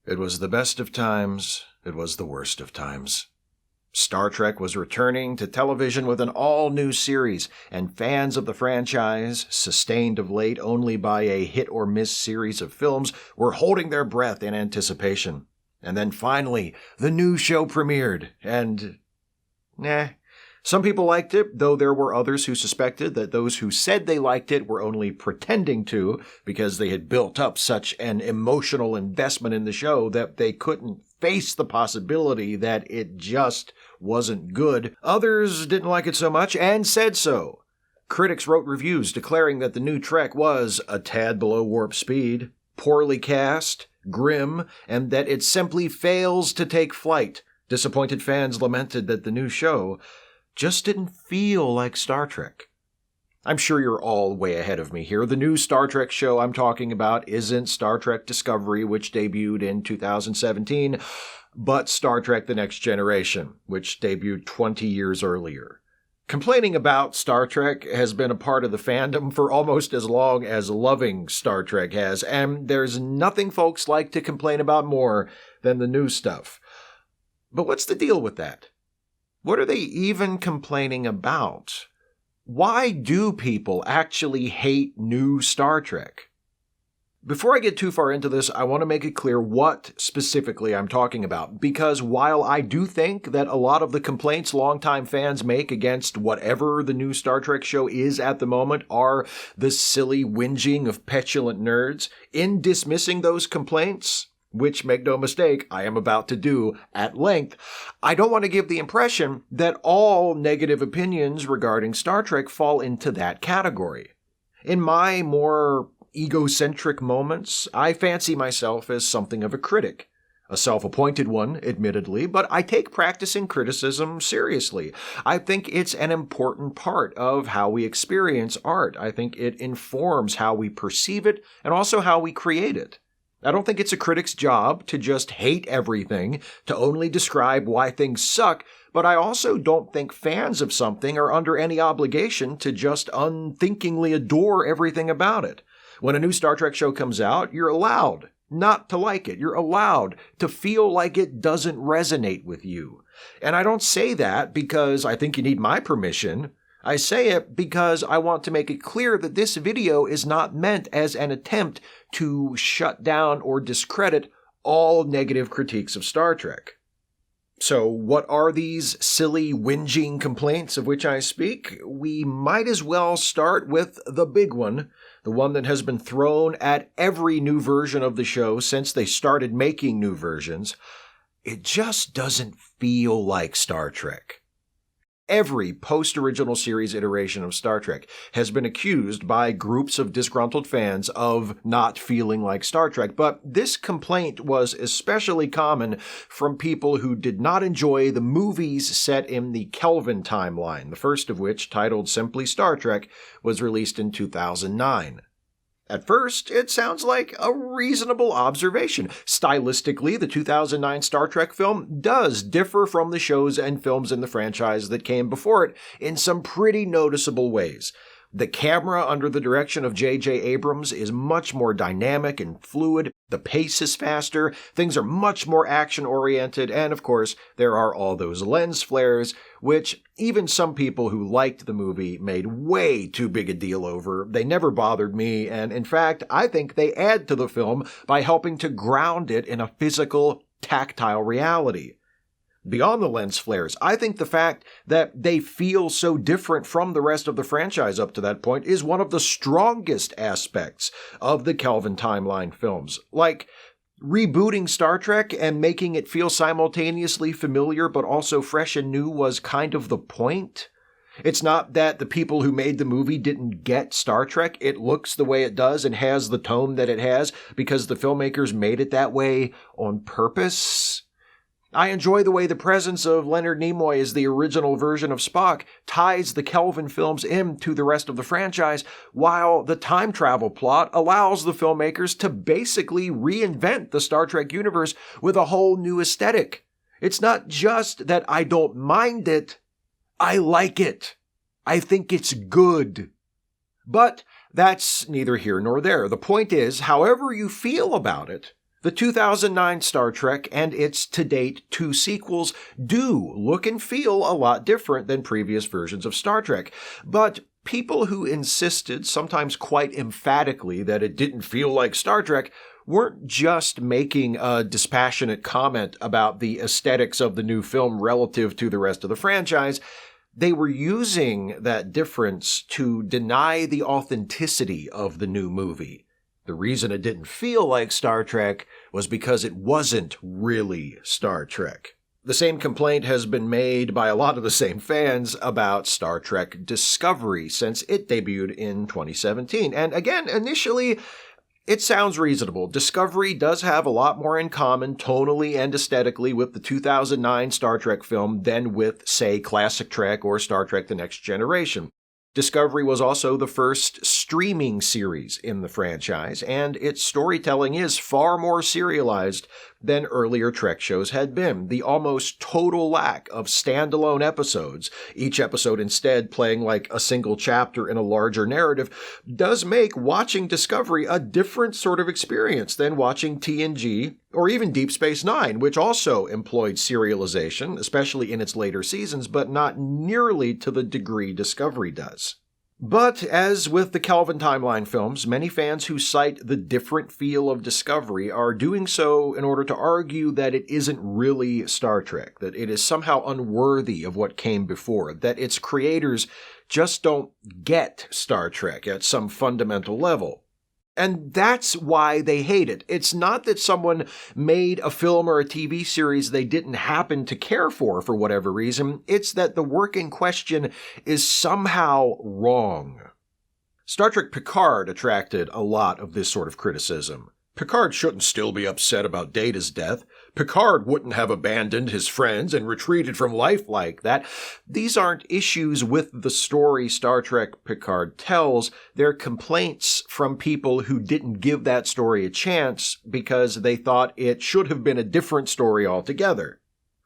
It was the best of times, it was the worst of times. Star Trek was returning to television with an all-new series, and fans of the franchise, sustained of late only by a hit-or-miss series of films, were holding their breath in anticipation. And then finally, the new show premiered, and... Some people liked it, though there were others who suspected that those who said they liked it were only pretending to, because they had built up such an emotional investment in the show that they couldn't face the possibility that it just wasn't good. Others didn't like it so much and said so. Critics wrote reviews declaring that the new Trek was a tad below warp speed, poorly cast, grim, and that it simply fails to take flight. Disappointed fans lamented that the new show just didn't feel like Star Trek. I'm sure you're all way ahead of me here. The new Star Trek show I'm talking about isn't Star Trek Discovery, which debuted in 2017, but Star Trek The Next Generation, which debuted 20 years earlier. Complaining about Star Trek has been a part of the fandom for almost as long as loving Star Trek has, and there's nothing folks like to complain about more than the new stuff. But what's the deal with that? What are they even complaining about? Why do people actually hate new Star Trek? Before I get too far into this, I want to make it clear what specifically I'm talking about, because while I do think that a lot of the complaints longtime fans make against whatever the new Star Trek show is at the moment are the silly whinging of petulant nerds, in dismissing those complaints, which, make no mistake, I am about to do at length, I don't want to give the impression that all negative opinions regarding Star Trek fall into that category. In my more egocentric moments, I fancy myself as something of a critic. A self-appointed one, admittedly, but I take practicing criticism seriously. I think it's an important part of how we experience art. I think it informs how we perceive it and also how we create it. I don't think it's a critic's job to just hate everything, to only describe why things suck, but I also don't think fans of something are under any obligation to just unthinkingly adore everything about it. When a new Star Trek show comes out, you're allowed not to like it. You're allowed to feel like it doesn't resonate with you. And I don't say that because I think you need my permission. I say it because I want to make it clear that this video is not meant as an attempt to shut down or discredit all negative critiques of Star Trek. So what are these silly whinging complaints of which I speak? We might as well start with the big one, the one that has been thrown at every new version of the show since they started making new versions. It just doesn't feel like Star Trek. Every post-original series iteration of Star Trek has been accused by groups of disgruntled fans of not feeling like Star Trek, but this complaint was especially common from people who did not enjoy the movies set in the Kelvin timeline, the first of which, titled simply Star Trek, was released in 2009. At first, it sounds like a reasonable observation. Stylistically, the 2009 Star Trek film does differ from the shows and films in the franchise that came before it in some pretty noticeable ways. The camera under the direction of J.J. Abrams is much more dynamic and fluid, the pace is faster, things are much more action-oriented, and of course, there are all those lens flares, which even some people who liked the movie made way too big a deal over. They never bothered me, and in fact, I think they add to the film by helping to ground it in a physical, tactile reality. Beyond the lens flares, I think the fact that they feel so different from the rest of the franchise up to that point is one of the strongest aspects of the Kelvin timeline films. Like, rebooting Star Trek and making it feel simultaneously familiar but also fresh and new was kind of the point. It's not that the people who made the movie didn't get Star Trek. It looks the way it does and has the tone that it has because the filmmakers made it that way on purpose. I enjoy the way the presence of Leonard Nimoy as the original version of Spock ties the Kelvin films into the rest of the franchise, while the time travel plot allows the filmmakers to basically reinvent the Star Trek universe with a whole new aesthetic. It's not just that I don't mind it, I like it. I think it's good. But that's neither here nor there. The point is, however you feel about it, The 2009 Star Trek and its to-date 2 sequels do look and feel a lot different than previous versions of Star Trek, but people who insisted, sometimes quite emphatically, that it didn't feel like Star Trek weren't just making a dispassionate comment about the aesthetics of the new film relative to the rest of the franchise. They were using that difference to deny the authenticity of the new movie. The reason it didn't feel like Star Trek was because it wasn't really Star Trek. The same complaint has been made by a lot of the same fans about Star Trek Discovery since it debuted in 2017. And again, initially, it sounds reasonable. Discovery does have a lot more in common tonally and aesthetically with the 2009 Star Trek film than with, say, Classic Trek or Star Trek The Next Generation. Discovery was also the first streaming series in the franchise, and its storytelling is far more serialized than earlier Trek shows had been. The almost total lack of standalone episodes, each episode instead playing like a single chapter in a larger narrative, does make watching Discovery a different sort of experience than watching TNG or even Deep Space Nine, which also employed serialization, especially in its later seasons, but not nearly to the degree Discovery does. But, as with the Kelvin Timeline films, many fans who cite the different feel of Discovery are doing so in order to argue that it isn't really Star Trek, that it is somehow unworthy of what came before, that its creators just don't get Star Trek at some fundamental level. And that's why they hate it. It's not that someone made a film or a TV series they didn't happen to care for whatever reason. It's that the work in question is somehow wrong. Star Trek Picard attracted a lot of this sort of criticism. Picard shouldn't still be upset about Data's death. Picard wouldn't have abandoned his friends and retreated from life like that. These aren't issues with the story Star Trek Picard tells. They're complaints from people who didn't give that story a chance because they thought it should have been a different story altogether.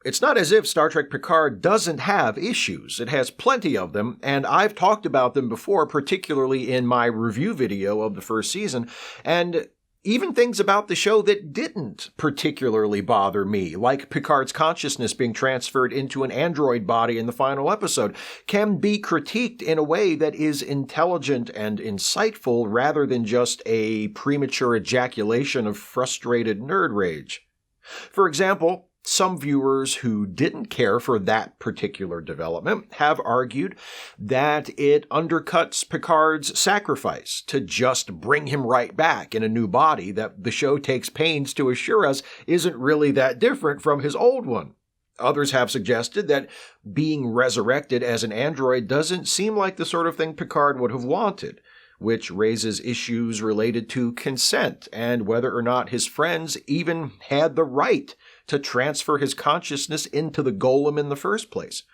It's not as if Star Trek Picard doesn't have issues. It has plenty of them, and I've talked about them before, particularly in my review video of the first season, and even things about the show that didn't particularly bother me, like Picard's consciousness being transferred into an android body in the final episode, can be critiqued in a way that is intelligent and insightful rather than just a premature ejaculation of frustrated nerd rage. For example, some viewers who didn't care for that particular development have argued that it undercuts Picard's sacrifice to just bring him right back in a new body that the show takes pains to assure us isn't really that different from his old one. Others have suggested that being resurrected as an android doesn't seem like the sort of thing Picard would have wanted, which raises issues related to consent and whether or not his friends even had the right to transfer his consciousness into the golem in the first place.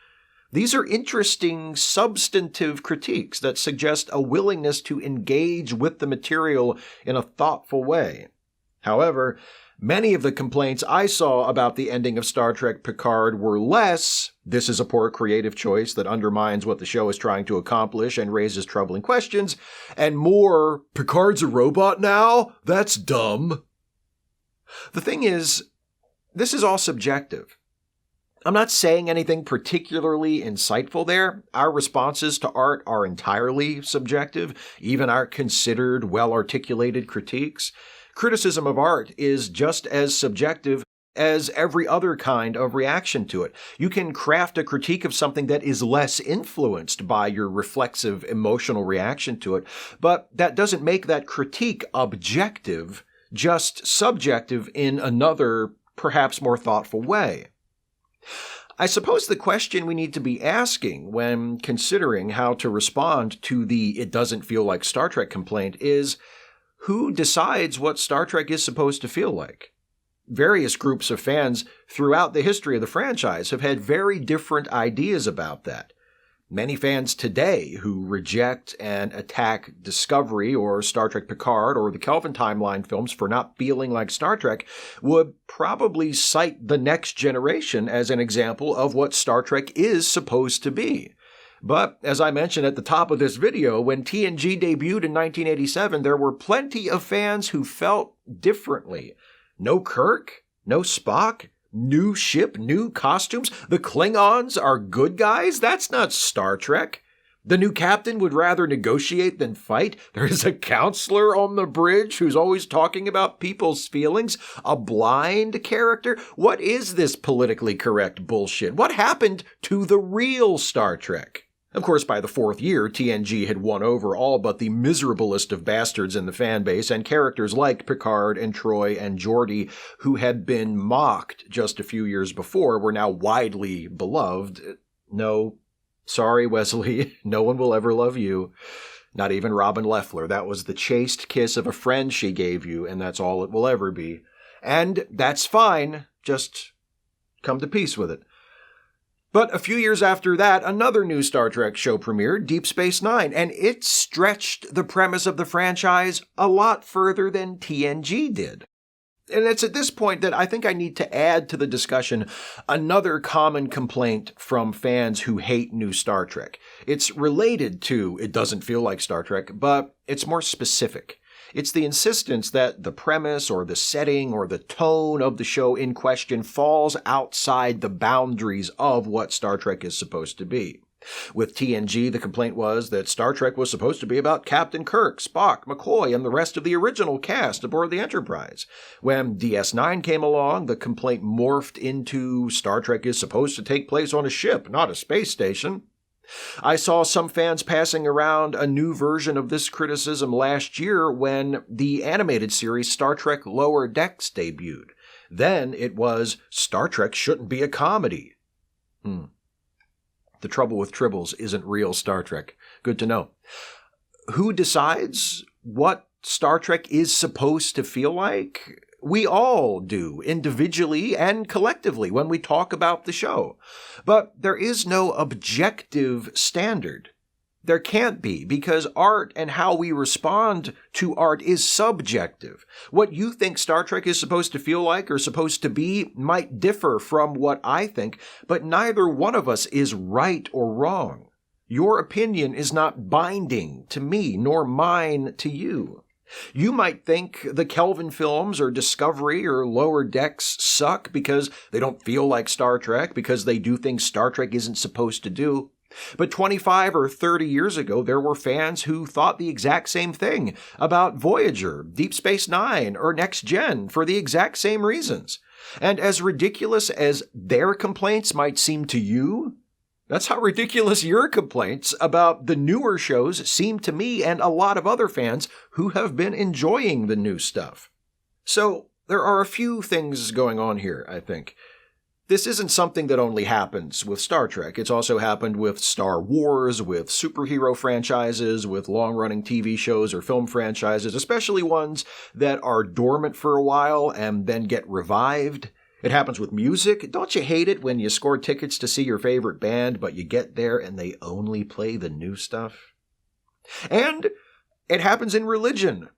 These are interesting, substantive critiques that suggest a willingness to engage with the material in a thoughtful way. However, many of the complaints I saw about the ending of Star Trek Picard were less, "This is a poor creative choice that undermines what the show is trying to accomplish and raises troubling questions," and more, "Picard's a robot now? That's dumb." The thing is, this is all subjective. I'm not saying anything particularly insightful there. Our responses to art are entirely subjective, even our considered, well-articulated critiques. Criticism of art is just as subjective as every other kind of reaction to it. You can craft a critique of something that is less influenced by your reflexive emotional reaction to it, but that doesn't make that critique objective, just subjective in another, perhaps more thoughtful way. I suppose the question we need to be asking when considering how to respond to the "it doesn't feel like Star Trek" complaint is, who decides what Star Trek is supposed to feel like? Various groups of fans throughout the history of the franchise have had very different ideas about that. Many fans today who reject and attack Discovery or Star Trek Picard or the Kelvin Timeline films for not feeling like Star Trek would probably cite The Next Generation as an example of what Star Trek is supposed to be. But, as I mentioned at the top of this video, when TNG debuted in 1987, there were plenty of fans who felt differently. No Kirk? No Spock? New ship, new costumes? The Klingons are good guys? That's not Star Trek. The new captain would rather negotiate than fight. There's a counselor on the bridge who's always talking about people's feelings. A blind character. What is this politically correct bullshit? What happened to the real Star Trek? Of course, by the fourth year, TNG had won over all but the miserablest of bastards in the fan base, and characters like Picard and Troy and Geordi, who had been mocked just a few years before, were now widely beloved. No, sorry, Wesley, no one will ever love you. Not even Robin Leffler. That was the chaste kiss of a friend she gave you, and that's all it will ever be. And that's fine. Just come to peace with it. But a few years after that, another new Star Trek show premiered, Deep Space Nine, and it stretched the premise of the franchise a lot further than TNG did. And it's at this point that I think I need to add to the discussion another common complaint from fans who hate new Star Trek. It's related to It Doesn't Feel Like Star Trek, but it's more specific. It's the insistence that the premise or the setting or the tone of the show in question falls outside the boundaries of what Star Trek is supposed to be. With TNG, the complaint was that Star Trek was supposed to be about Captain Kirk, Spock, McCoy, and the rest of the original cast aboard the Enterprise. When DS9 came along, the complaint morphed into Star Trek is supposed to take place on a ship, not a space station. I saw some fans passing around a new version of this criticism last year when the animated series Star Trek Lower Decks debuted. Then it was Star Trek shouldn't be a comedy. The trouble with tribbles isn't real Star Trek. Good to know. Who decides what Star Trek is supposed to feel like? We all do, individually and collectively, when we talk about the show. But there is no objective standard. There can't be, because art and how we respond to art is subjective. What you think Star Trek is supposed to feel like or supposed to be might differ from what I think, but neither one of us is right or wrong. Your opinion is not binding to me, nor mine to you. You might think the Kelvin films or Discovery or Lower Decks suck because they don't feel like Star Trek, because they do things Star Trek isn't supposed to do. But 25 or 30 years ago, there were fans who thought the exact same thing about Voyager, Deep Space Nine, or Next Gen for the exact same reasons. And as ridiculous as their complaints might seem to you, that's how ridiculous your complaints about the newer shows seem to me and a lot of other fans who have been enjoying the new stuff. So there are a few things going on here, I think. This isn't something that only happens with Star Trek. It's also happened with Star Wars, with superhero franchises, with long-running TV shows or film franchises, especially ones that are dormant for a while and then get revived. It happens with music. Don't you hate it when you score tickets to see your favorite band, but you get there and they only play the new stuff? And it happens in religion.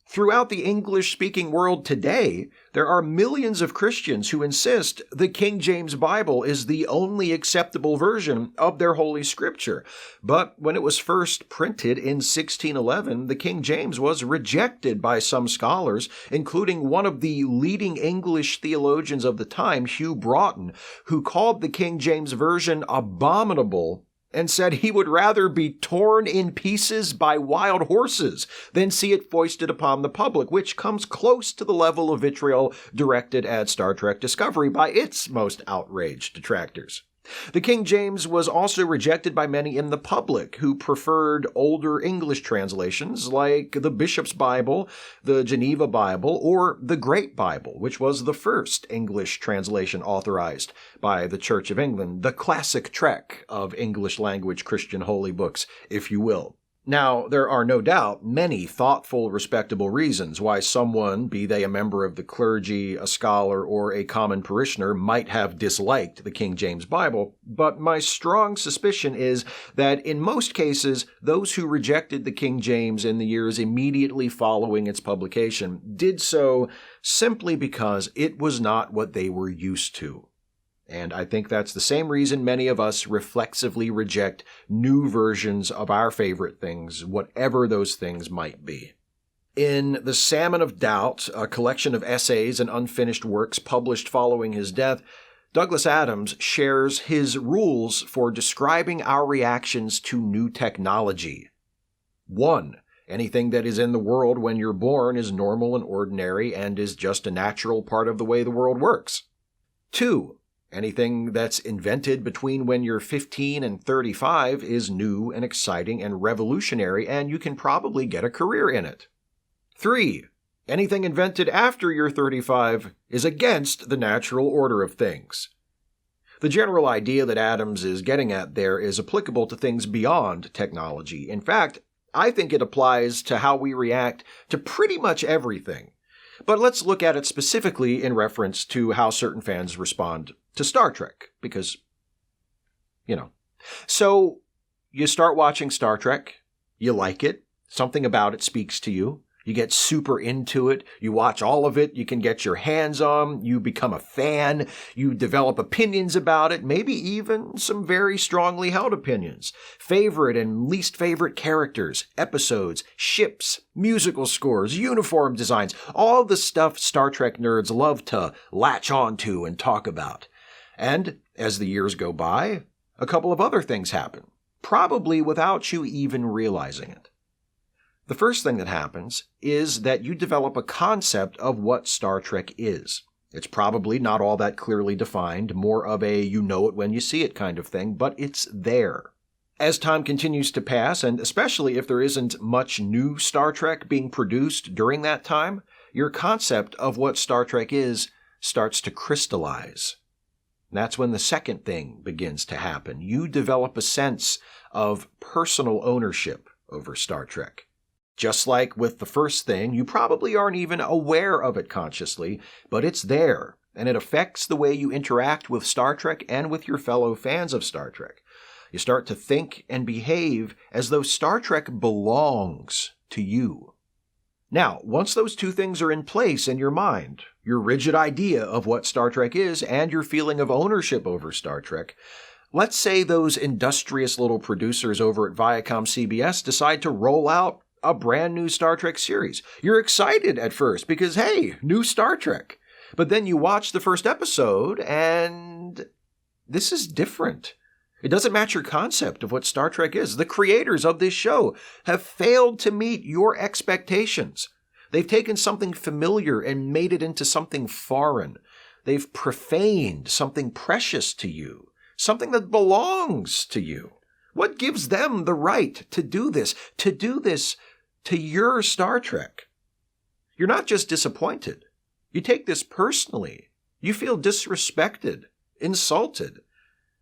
Throughout the English-speaking world today, there are millions of Christians who insist the King James Bible is the only acceptable version of their Holy Scripture. But when it was first printed in 1611, the King James was rejected by some scholars, including one of the leading English theologians of the time, Hugh Broughton, who called the King James Version abominable and said he would rather be torn in pieces by wild horses than see it foisted upon the public, which comes close to the level of vitriol directed at Star Trek Discovery by its most outraged detractors. The King James was also rejected by many in the public who preferred older English translations like the Bishop's Bible, the Geneva Bible, or the Great Bible, which was the first English translation authorized by the Church of England, the classic trek of English-language Christian holy books, if you will. Now, there are no doubt many thoughtful, respectable reasons why someone, be they a member of the clergy, a scholar, or a common parishioner, might have disliked the King James Bible, but my strong suspicion is that in most cases, those who rejected the King James in the years immediately following its publication did so simply because it was not what they were used to. And I think that's the same reason many of us reflexively reject new versions of our favorite things, whatever those things might be. In The Salmon of Doubt, a collection of essays and unfinished works published following his death, Douglas Adams shares his rules for describing our reactions to new technology. 1. Anything that is in the world when you're born is normal and ordinary and is just a natural part of the way the world works. 2. Anything that's invented between when you're 15 and 35 is new and exciting and revolutionary, and you can probably get a career in it. 3. Anything invented after you're 35 is against the natural order of things. The general idea that Adams is getting at there is applicable to things beyond technology. In fact, I think it applies to how we react to pretty much everything. But let's look at it specifically in reference to how certain fans respond to Star Trek, because, So, you start watching Star Trek, you like it, something about it speaks to you. You get super into it. You watch all of it. You can get your hands on. You become a fan. You develop opinions about it, maybe even some very strongly held opinions. Favorite and least favorite characters, episodes, ships, musical scores, uniform designs, all the stuff Star Trek nerds love to latch onto and talk about. And as the years go by, a couple of other things happen, probably without you even realizing it. The first thing that happens is that you develop a concept of what Star Trek is. It's probably not all that clearly defined, more of a you-know-it-when-you-see-it kind of thing, but it's there. As time continues to pass, and especially if there isn't much new Star Trek being produced during that time, your concept of what Star Trek is starts to crystallize. That's when the second thing begins to happen. You develop a sense of personal ownership over Star Trek. Just like with the first thing, you probably aren't even aware of it consciously, but it's there, and it affects the way you interact with Star Trek and with your fellow fans of Star Trek. You start to think and behave as though Star Trek belongs to you. Now, once those two things are in place in your mind, your rigid idea of what Star Trek is and your feeling of ownership over Star Trek, let's say those industrious little producers over at Viacom CBS decide to roll out a brand new Star Trek series. You're excited at first because, hey, new Star Trek. But then you watch the first episode and this is different. It doesn't match your concept of what Star Trek is. The creators of this show have failed to meet your expectations. They've taken something familiar and made it into something foreign. They've profaned something precious to you, something that belongs to you. What gives them the right to do this to your Star Trek? You're not just disappointed. You take this personally. You feel disrespected, insulted.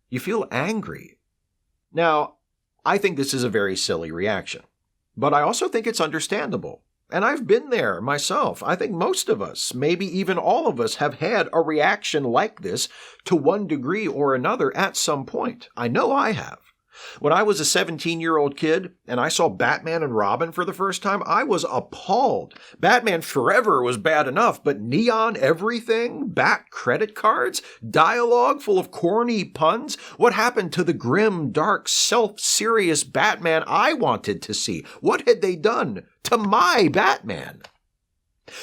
You feel angry. Now, I think this is a very silly reaction, but I also think it's understandable. And I've been there myself. I think most of us, maybe even all of us, have had a reaction like this to one degree or another at some point. I know I have. When I was a 17-year-old kid and I saw Batman and Robin for the first time, I was appalled. Batman Forever was bad enough, but neon everything, Bat credit cards, dialogue full of corny puns. What happened to the grim, dark, self-serious Batman I wanted to see? What had they done to my Batman?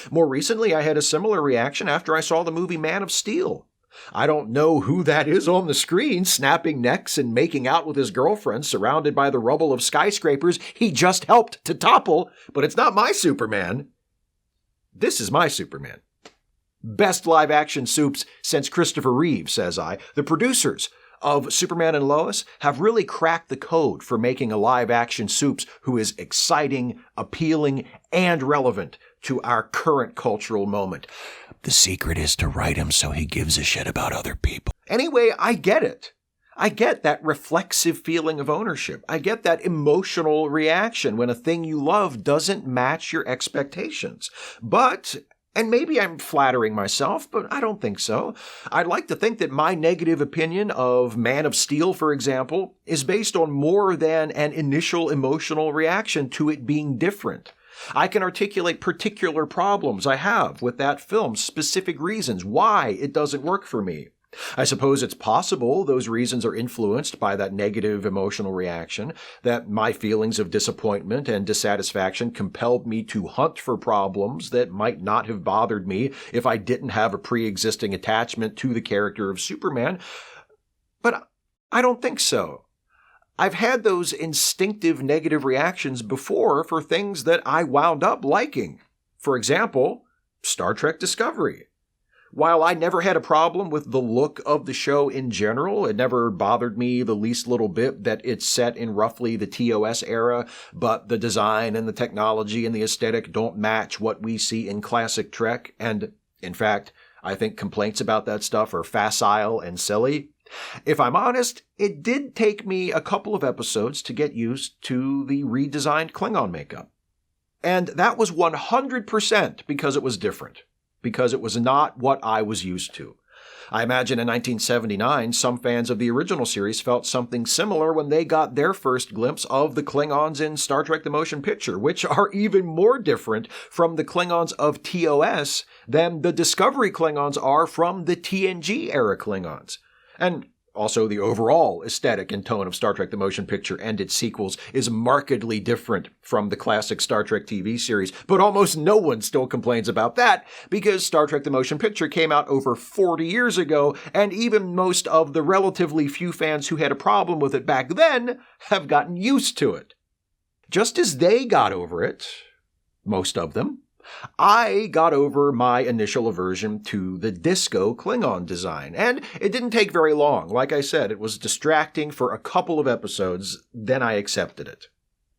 More recently, I had a similar reaction after I saw the movie Man of Steel. I don't know who that is on the screen, snapping necks and making out with his girlfriend surrounded by the rubble of skyscrapers he just helped to topple, but it's not my Superman. This is my Superman. Best live-action soups since Christopher Reeve, says I. The producers of Superman and Lois have really cracked the code for making a live-action soups who is exciting, appealing, and relevant to our current cultural moment. The secret is to write him so he gives a shit about other people. Anyway, I get it. I get that reflexive feeling of ownership. I get that emotional reaction when a thing you love doesn't match your expectations. But, and maybe I'm flattering myself, but I don't think so. I'd like to think that my negative opinion of Man of Steel, for example, is based on more than an initial emotional reaction to it being different. I can articulate particular problems I have with that film, specific reasons why it doesn't work for me. I suppose it's possible those reasons are influenced by that negative emotional reaction, that my feelings of disappointment and dissatisfaction compelled me to hunt for problems that might not have bothered me if I didn't have a pre-existing attachment to the character of Superman. But I don't think so. I've had those instinctive negative reactions before for things that I wound up liking. For example, Star Trek Discovery. While I never had a problem with the look of the show in general, it never bothered me the least little bit that it's set in roughly the TOS era, but the design and the technology and the aesthetic don't match what we see in classic Trek, and, in fact, I think complaints about that stuff are facile and silly. If I'm honest, it did take me a couple of episodes to get used to the redesigned Klingon makeup. And that was 100% because it was different. Because it was not what I was used to. I imagine in 1979, some fans of the original series felt something similar when they got their first glimpse of the Klingons in Star Trek The Motion Picture, which are even more different from the Klingons of TOS than the Discovery Klingons are from the TNG-era Klingons. And also, the overall aesthetic and tone of Star Trek The Motion Picture and its sequels is markedly different from the classic Star Trek TV series, but almost no one still complains about that because Star Trek The Motion Picture came out over 40 years ago, and even most of the relatively few fans who had a problem with it back then have gotten used to it. Just as they got over it, most of them, I got over my initial aversion to the disco Klingon design, and it didn't take very long. Like I said, it was distracting for a couple of episodes, then I accepted it.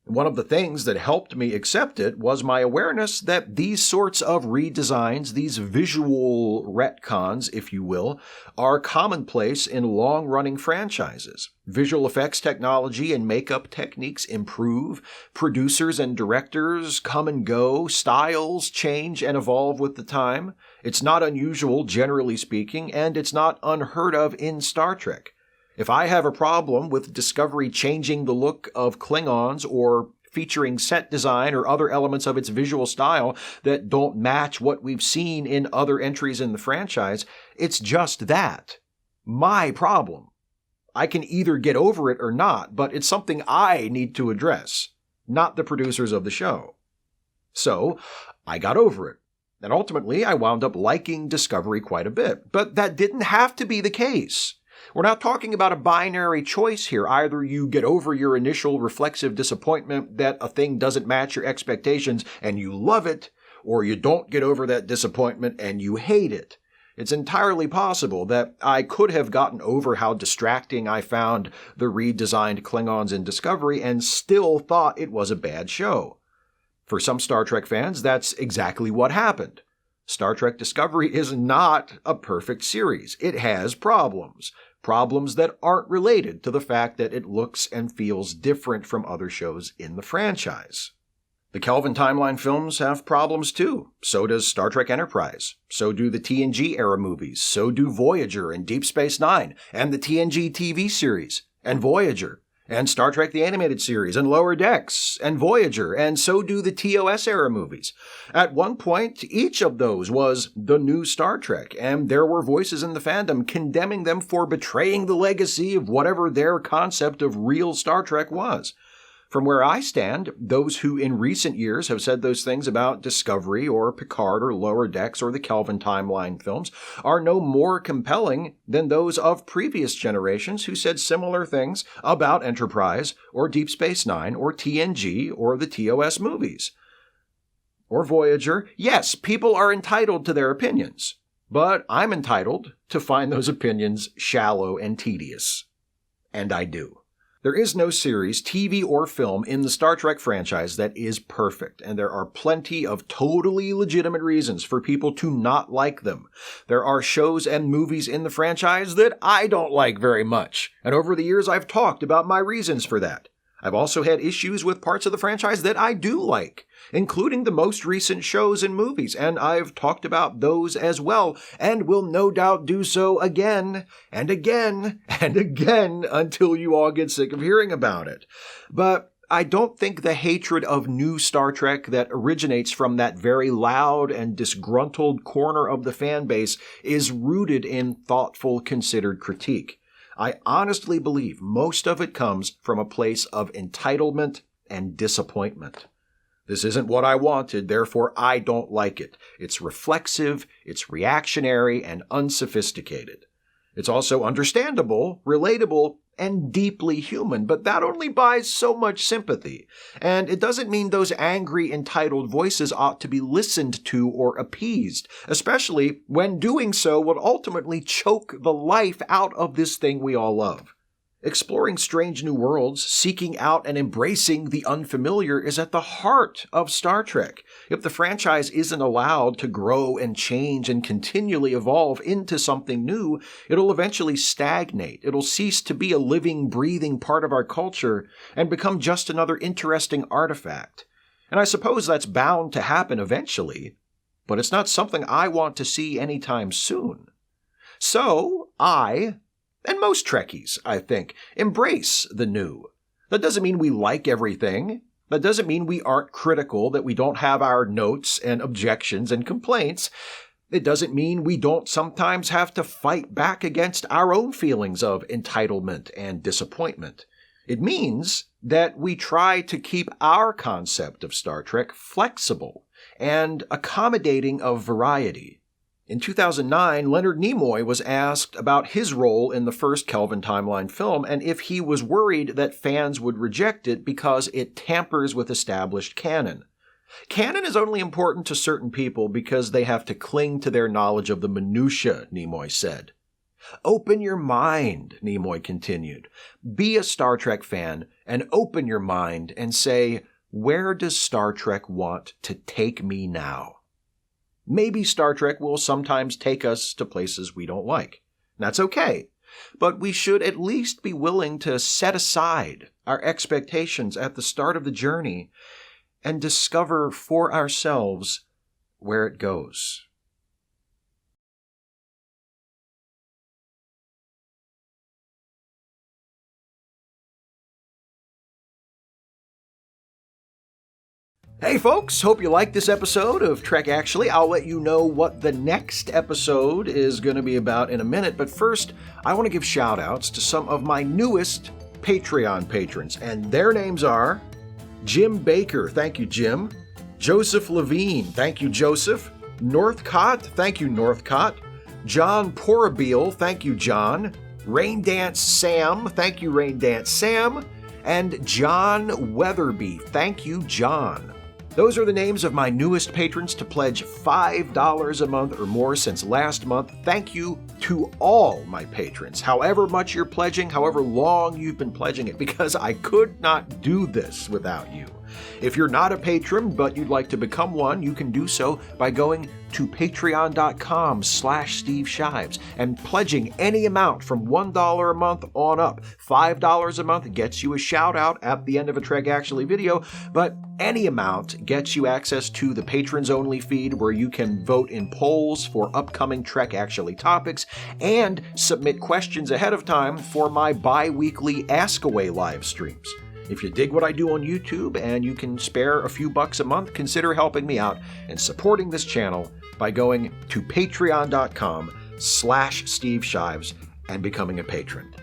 One of the things that helped me accept it was my awareness that these sorts of redesigns, these visual retcons, if you will, are commonplace in long-running franchises. Visual effects technology and makeup techniques improve, producers and directors come and go, styles change and evolve with the time. It's not unusual, generally speaking, and it's not unheard of in Star Trek. If I have a problem with Discovery changing the look of Klingons or featuring set design or other elements of its visual style that don't match what we've seen in other entries in the franchise, it's just that. My problem. I can either get over it or not, but it's something I need to address, not the producers of the show. So, I got over it. And ultimately, I wound up liking Discovery quite a bit. But that didn't have to be the case. We're not talking about a binary choice here. Either you get over your initial reflexive disappointment that a thing doesn't match your expectations and you love it, or you don't get over that disappointment and you hate it. It's entirely possible that I could have gotten over how distracting I found the redesigned Klingons in Discovery and still thought it was a bad show. For some Star Trek fans, that's exactly what happened. Star Trek Discovery is not a perfect series. It has problems. Problems that aren't related to the fact that it looks and feels different from other shows in the franchise. The Kelvin Timeline films have problems too. So does Star Trek Enterprise. So do the TNG-era movies. So do Voyager and Deep Space Nine, and the TNG TV series, and Voyager, and Star Trek the Animated Series, and Lower Decks, and Voyager, and so do the TOS-era movies. At one point, each of those was the new Star Trek, and there were voices in the fandom condemning them for betraying the legacy of whatever their concept of real Star Trek was. From where I stand, those who in recent years have said those things about Discovery or Picard or Lower Decks or the Kelvin Timeline films are no more compelling than those of previous generations who said similar things about Enterprise or Deep Space Nine or TNG or the TOS movies. Or Voyager. Yes, people are entitled to their opinions, but I'm entitled to find those opinions shallow and tedious. And I do. There is no series, TV or film in the Star Trek franchise that is perfect, and there are plenty of totally legitimate reasons for people to not like them. There are shows and movies in the franchise that I don't like very much, and over the years I've talked about my reasons for that. I've also had issues with parts of the franchise that I do like, including the most recent shows and movies, and I've talked about those as well, and will no doubt do so again, and again, and again, until you all get sick of hearing about it. But I don't think the hatred of new Star Trek that originates from that very loud and disgruntled corner of the fan base is rooted in thoughtful, considered critique. I honestly believe most of it comes from a place of entitlement and disappointment. This isn't what I wanted, therefore I don't like it. It's reflexive, it's reactionary, and unsophisticated. It's also understandable, relatable, and deeply human, but that only buys so much sympathy. And it doesn't mean those angry, entitled voices ought to be listened to or appeased, especially when doing so would ultimately choke the life out of this thing we all love. Exploring strange new worlds, seeking out and embracing the unfamiliar is at the heart of Star Trek. If the franchise isn't allowed to grow and change and continually evolve into something new, it'll eventually stagnate. It'll cease to be a living, breathing part of our culture and become just another interesting artifact. And I suppose that's bound to happen eventually, but it's not something I want to see anytime soon. So, and most Trekkies, I think, embrace the new. That doesn't mean we like everything. That doesn't mean we aren't critical, that we don't have our notes and objections and complaints. It doesn't mean we don't sometimes have to fight back against our own feelings of entitlement and disappointment. It means that we try to keep our concept of Star Trek flexible and accommodating of variety. In 2009, Leonard Nimoy was asked about his role in the first Kelvin Timeline film and if he was worried that fans would reject it because it tampers with established canon. Canon is only important to certain people because they have to cling to their knowledge of the minutiae, Nimoy said. Open your mind, Nimoy continued. Be a Star Trek fan and open your mind and say, where does Star Trek want to take me now? Maybe Star Trek will sometimes take us to places we don't like. That's okay. But we should at least be willing to set aside our expectations at the start of the journey and discover for ourselves where it goes. Hey folks, hope you liked this episode of Trek Actually. I'll let you know what the next episode is going to be about in a minute, but first, I want to give shout-outs to some of my newest Patreon patrons, and their names are Jim Baker, thank you Jim, Joseph Levine, thank you Joseph, Northcott, thank you Northcott, John Porabeel, thank you John, Raindance Sam, thank you Raindance Sam, and John Weatherby, thank you John. Those are the names of my newest patrons to pledge $5 a month or more since last month. Thank you to all my patrons, however much you're pledging, however long you've been pledging it, because I could not do this without you. If you're not a patron, but you'd like to become one, you can do so by going to patreon.com/Steve Shives and pledging any amount from $1 a month on up. $5 a month gets you a shout out at the end of a Trek Actually video, but any amount gets you access to the patrons only feed where you can vote in polls for upcoming Trek Actually topics and submit questions ahead of time for my bi-weekly Ask Away live streams. If you dig what I do on YouTube and you can spare a few bucks a month, consider helping me out and supporting this channel by going to patreon.com/Steve Shives and becoming a patron.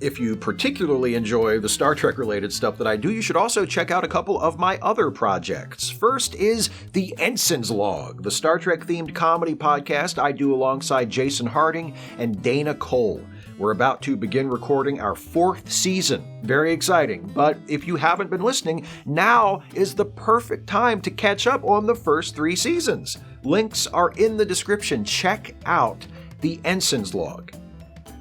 If you particularly enjoy the Star Trek related stuff that I do, you should also check out a couple of my other projects. First is the Ensign's Log, the Star Trek themed comedy podcast I do alongside Jason Harding and Dana Cole. We're about to begin recording our 4th season. Very exciting, but if you haven't been listening, now is the perfect time to catch up on the first 3 seasons. Links are in the description. Check out the Ensign's Log.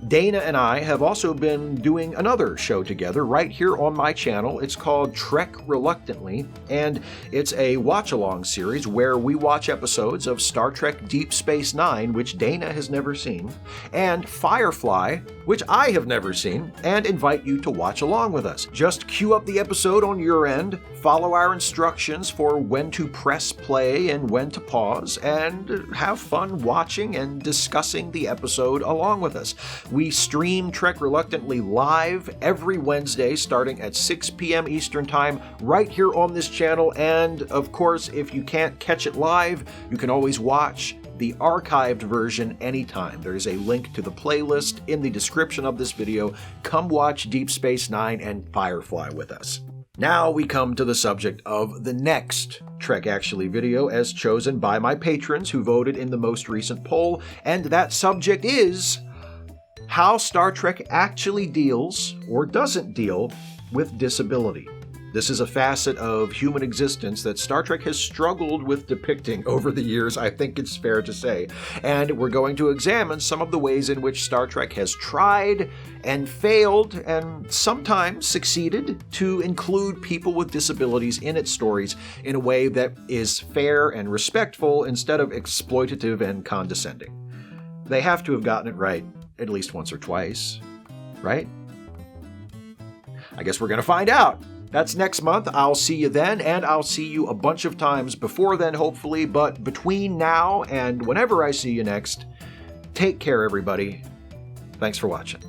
Dana and I have also been doing another show together right here on my channel. It's called Trek Reluctantly, and it's a watch-along series where we watch episodes of Star Trek Deep Space Nine, which Dana has never seen, and Firefly, which I have never seen, and invite you to watch along with us. Just cue up the episode on your end, follow our instructions for when to press play and when to pause, and have fun watching and discussing the episode along with us. We stream Trek Reluctantly live every Wednesday starting at 6 p.m. Eastern Time right here on this channel. And of course, if you can't catch it live, you can always watch the archived version anytime. There is a link to the playlist in the description of this video. Come watch Deep Space Nine and Firefly with us. Now we come to the subject of the next Trek Actually video as chosen by my patrons who voted in the most recent poll, and that subject is how Star Trek actually deals or doesn't deal with disability. This is a facet of human existence that Star Trek has struggled with depicting over the years, I think it's fair to say. And we're going to examine some of the ways in which Star Trek has tried and failed and sometimes succeeded to include people with disabilities in its stories in a way that is fair and respectful instead of exploitative and condescending. They have to have gotten it right at least once or twice, right? I guess we're going to find out. That's next month. I'll see you then, and I'll see you a bunch of times before then, hopefully. But between now and whenever I see you next, take care, everybody. Thanks for watching.